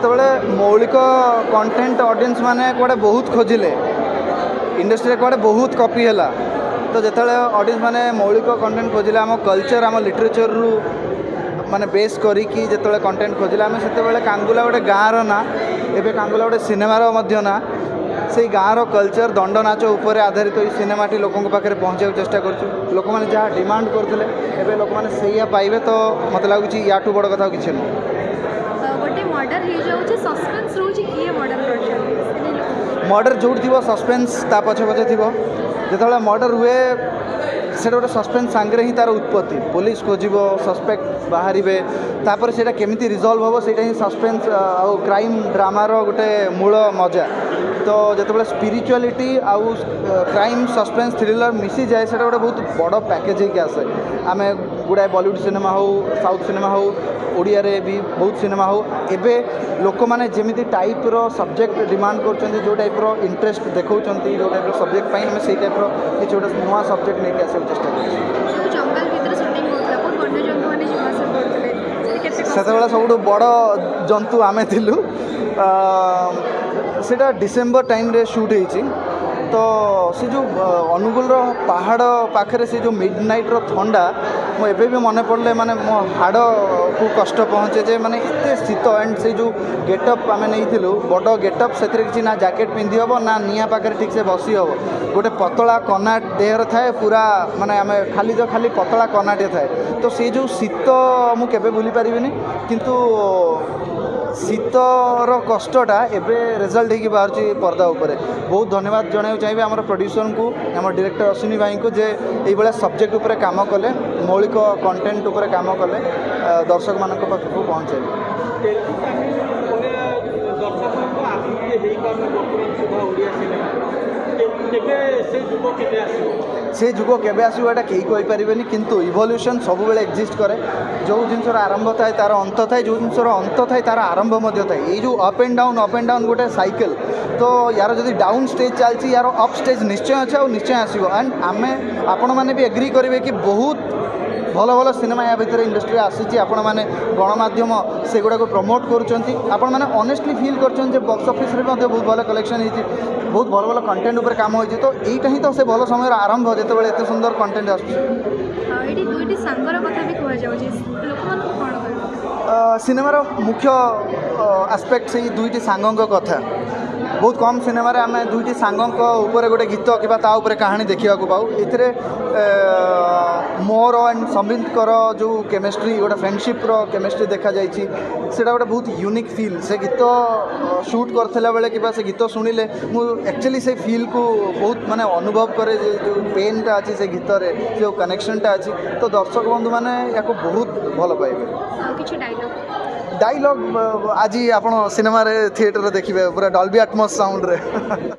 ଯେତେବେଳେ ମୌଳିକ content audience ମାନେ କୁଆଡ଼େ ବହୁତ ଖୋଜିଲେ, ଇଣ୍ଡଷ୍ଟ୍ରିରେ କୁଆଡ଼େ ବହୁତ କପି ହେଲା, ତ ଯେତେବେଳେ ଅଡ଼ିଏନ୍ସ ମାନେ ମୌଳିକ କଣ୍ଟେଣ୍ଟ ଖୋଜିଲେ, ଆମ କଲଚର ଆମ ଲିଟରେଚରରୁ ମାନେ ବେସ୍ କରିକି ଯେତେବେଳେ କଣ୍ଟେଣ୍ଟ ଖୋଜିଲେ, ଆମେ ସେତେବେଳେ କାଙ୍ଗୁଲା ଗୋଟେ ଗାଁର ନା, ଏବେ କାଙ୍ଗୁଲା ଗୋଟେ ସିନେମାର ମଧ୍ୟ ନା, ସେଇ ଗାଁର କଲଚର ଦଣ୍ଡ ନାଚ ଉପରେ ଆଧାରିତ ଏଇ ସିନେମାଟି ଲୋକଙ୍କ ପାଖରେ ପହଞ୍ଚାଇବାକୁ ଚେଷ୍ଟା କରୁଛୁ। ଲୋକମାନେ ଯାହା ଡିମାଣ୍ଡ କରୁଥିଲେ ଏବେ ଲୋକମାନେ ସେଇଆ ପାଇବେ, ତ ମୋତେ ଲାଗୁଛି ୟାଠୁ ବଡ଼ କଥା ଆଉ କିଛି ନୁହେଁ। ଗୋଟେ ମର୍ଡର ହେଇଯାଉଛି, ସସ୍ପେନ୍ସ ରହୁଛି କିଏ ମର୍ଡର କରିଛନ୍ତି। ମର୍ଡର ଯେଉଁଠି ଥିବ ସସ୍ପେନ୍ସ ତା ପଛେ ପଛେ ଥିବ। ଯେତେବେଳେ ମର୍ଡର ହୁଏ ସେଇଟା ଗୋଟେ ସସ୍ପେନ୍ସ ସାଙ୍ଗରେ ହିଁ ତା'ର ଉତ୍ପତ୍ତି। ପୋଲିସ ଖୋଜିବ, ସସ୍ପେକ୍ଟ ବାହାରିବେ, ତାପରେ ସେଇଟା କେମିତି ରିଜଲ୍ଭ ହେବ ସେଇଟା ହିଁ ସସ୍ପେନ୍ସ ଆଉ କ୍ରାଇମ୍ ଡ୍ରାମାର ଗୋଟେ ମୂଳ ମଜା। ତ ଯେତେବେଳେ ସ୍ପିରିଚୁଆଲିଟି ଆଉ କ୍ରାଇମ୍ ସସ୍ପେନ୍ସ ଥ୍ରିଲର ମିଶିଯାଏ, ସେଇଟା ଗୋଟେ ବହୁତ ବଡ଼ ପ୍ୟାକେଜ୍ ହେଇକି ଆସେ। ଆମେ ଗୁଡ଼ାଏ ବଲିଉଡ଼ ସିନେମା ହେଉ, ସାଉଥ୍ ସିନେମା ହେଉ, ଓଡ଼ିଆରେ ବି ବହୁତ ସିନେମା ହେଉ, ଏବେ ଲୋକମାନେ ଯେମିତି ଟାଇପ୍ର ସବଜେକ୍ଟ ଡିମାଣ୍ଡ କରୁଛନ୍ତି, ଯେଉଁ ଟାଇପ୍ର ଇଣ୍ଟରେଷ୍ଟ ଦେଖାଉଛନ୍ତି, ଯେଉଁ ଟାଇପ୍ର ସବଜେକ୍ଟ ପାଇଁ ଆମେ ସେଇ ଟାଇପ୍ର କିଛି ଗୋଟେ ନୂଆ ସବଜେକ୍ଟ ନେଇକି ଆସିବାକୁ ଚେଷ୍ଟା କରୁଛୁ। ଜଙ୍ଗଲ ଭିତରେ ସୁଟିଂ ହେଉଥିଲା, ବହୁତ ବନ୍ୟଜନ୍ତୁମାନେ ଯିବା ଆସିବା କରୁଥିଲେ, ସେତେବେଳେ ସବୁଠୁ ବଡ଼ ଜନ୍ତୁ ଆମେ ଥିଲୁ। ସେଇଟା ଡିସେମ୍ବର ଟାଇମ୍ରେ ସୁଟ୍ ହେଇଛି। ତ ସେ ଯେଉଁ ଅନୁଗୁଳର ପାହାଡ଼ ପାଖରେ ସେ ଯେଉଁ ମିଡ୍ ନାଇଟ୍ର ଥଣ୍ଡା, ମୁଁ ଏବେ ବି ମନେ ପଡ଼ିଲେ ମାନେ ମୋ ହାଡ଼କୁ କଷ୍ଟ ପହଞ୍ଚେ ଯେ ମାନେ ଏତେ ଶୀତ। ଆଣ୍ଡ ସେଇ ଯେଉଁ ଗେଟଅପ୍ ଆମେ ନେଇଥିଲୁ, ବଡ଼ ଗେଟଅପ୍, ସେଥିରେ କିଛି ନା ଜ୍ୟାକେଟ୍ ପିନ୍ଧି ହେବ ନା ନିଆଁ ପାଖରେ ଠିକ୍ସେ ବସି ହେବ। ଗୋଟେ ପତଳା କନାଟ ଦେହରେ ଥାଏ, ପୁରା ମାନେ ଆମେ ଖାଲି ପତଳା କନାଟିଏ ଥାଏ। ତ ସେଇ ଯେଉଁ ଶୀତ ମୁଁ କେବେ ଭୁଲି ପାରିବିନି। କିନ୍ତୁ ଶୀତର କଷ୍ଟଟା ଏବେ ରେଜଲ୍ଟ ହେଇକି ବାହାରୁଛି ପର୍ଦ୍ଦା ଉପରେ। ବହୁତ ଧନ୍ୟବାଦ ଜଣାଇବାକୁ ଚାହିଁବି ଆମର ପ୍ରଡ୍ୟୁସରଙ୍କୁ, ଆମ ଡିରେକ୍ଟର ଅଶ୍ୱିନୀ ଭାଇଙ୍କୁ, ଯେ ଏଇଭଳିଆ ସବଜେକ୍ଟ ଉପରେ କାମ କଲେ, ମୌଳିକ କଣ୍ଟେଣ୍ଟ ଉପରେ କାମ କଲେ, ଦର୍ଶକମାନଙ୍କ ପାଖକୁ ପହଞ୍ଚାଇଲେ। ସେ ଯୁଗ କେବେ ଆସିବ ଏଇଟା କେହି କହିପାରିବେନି, କିନ୍ତୁ ଇଭଲ୍ୟୁସନ୍ ସବୁବେଳେ ଏକ୍ଜିଷ୍ଟ କରେ। ଯେଉଁ ଜିନିଷର ଆରମ୍ଭ ଥାଏ ତା'ର ଅନ୍ତ ଥାଏ, ଯେଉଁ ଜିନିଷର ଅନ୍ତ ଥାଏ ତା'ର ଆରମ୍ଭ ମଧ୍ୟ ଥାଏ। ଏଇ ଯେଉଁ ଅପ୍ ଆଣ୍ଡ ଡାଉନ୍ ଗୋଟେ ସାଇକେଲ। ତ ୟାର ଯଦି ଡାଉନ୍ ଷ୍ଟେଜ୍ ଚାଲିଛି, ୟାର ଅପ୍ ଷ୍ଟେଜ୍ ନିଶ୍ଚୟ ଅଛି ଆଉ ନିଶ୍ଚୟ ଆସିବ। ଆଣ୍ଡ ଆପଣମାନେ ବି ଏଗ୍ରି କରିବେ କି ବହୁତ ଭଲ ଭଲ ସିନେମା ୟା ଭିତରେ ଇଣ୍ଡଷ୍ଟ୍ରିରେ ଆସିଛି। ଆପଣମାନେ ଗଣମାଧ୍ୟମ ସେଗୁଡ଼ାକୁ ପ୍ରମୋଟ୍ କରୁଛନ୍ତି। ଆପଣମାନେ ଅନେଷ୍ଟଲି ଫିଲ୍ କରୁଛନ୍ତି ଯେ ବକ୍ସ ଅଫିସ୍ରେ ମଧ୍ୟ ବହୁତ ଭଲ କଲେକ୍ସନ୍ ହେଇଛି, ବହୁତ ଭଲ ଭଲ କଣ୍ଟେଣ୍ଟ ଉପରେ କାମ ହେଇଛି। ତ ଏଇଟା ହିଁ ତ ସେ ଭଲ ସମୟର ଆରମ୍ଭ, ଯେତେବେଳେ ଏତେ ସୁନ୍ଦର କଣ୍ଟେଣ୍ଟ ଆସୁଛି। ଏଇଠି ଦୁଇଟି ସାଙ୍ଗର କଥା ବି କୁହାଯାଉଛି, ଲୋକମାନଙ୍କୁ କ'ଣ କହିବ? ସିନେମାର ମୁଖ୍ୟ ଆସ୍ପେକ୍ଟ ସେଇ ଦୁଇଟି ସାଙ୍ଗଙ୍କ କଥା। ବହୁତ କମ୍ ସିନେମାରେ ଆମେ ଦୁଇଟି ସାଙ୍ଗଙ୍କ ଉପରେ ଗୋଟେ ଗୀତ କିମ୍ବା ତା ଉପରେ କାହାଣୀ ଦେଖିବାକୁ ପାଉ। ଏଥିରେ ମୋର ଆଣ୍ଡ ସମ୍ବିତଙ୍କର ଯେଉଁ କେମିଷ୍ଟ୍ରି, ଗୋଟେ ଫ୍ରେଣ୍ଡସିପ୍ର କେମିଷ୍ଟ୍ରି ଦେଖାଯାଇଛି, ସେଇଟା ଗୋଟେ ବହୁତ ୟୁନିକ୍ ଫିଲ୍। ସେ ଗୀତ ସୁଟ୍ କରିଥିଲା ବେଳେ କିମ୍ବା ସେ ଗୀତ ଶୁଣିଲେ ମୁଁ ଆକ୍ଚୁଆଲି ସେ ଫିଲ୍କୁ ବହୁତ ମାନେ ଅନୁଭବ କରେ, ଯେ ଯେଉଁ ପେନ୍ଟା ଅଛି ସେ ଗୀତରେ, ଯେଉଁ କନେକ୍ସନ୍ଟା ଅଛି। ତ ଦର୍ଶକ ବନ୍ଧୁମାନେ ୟାକୁ ବହୁତ ଭଲ ପାଇବେ। ଆଉ କିଛି ଡାଇଲଗ୍ ଆଜି ଆପଣ ସିନେମାରେ ଥିଏଟରରେ ଦେଖିବେ, ପୁରା ଡଲବି ଆଟମସ୍ ସାଉଣ୍ଡରେ।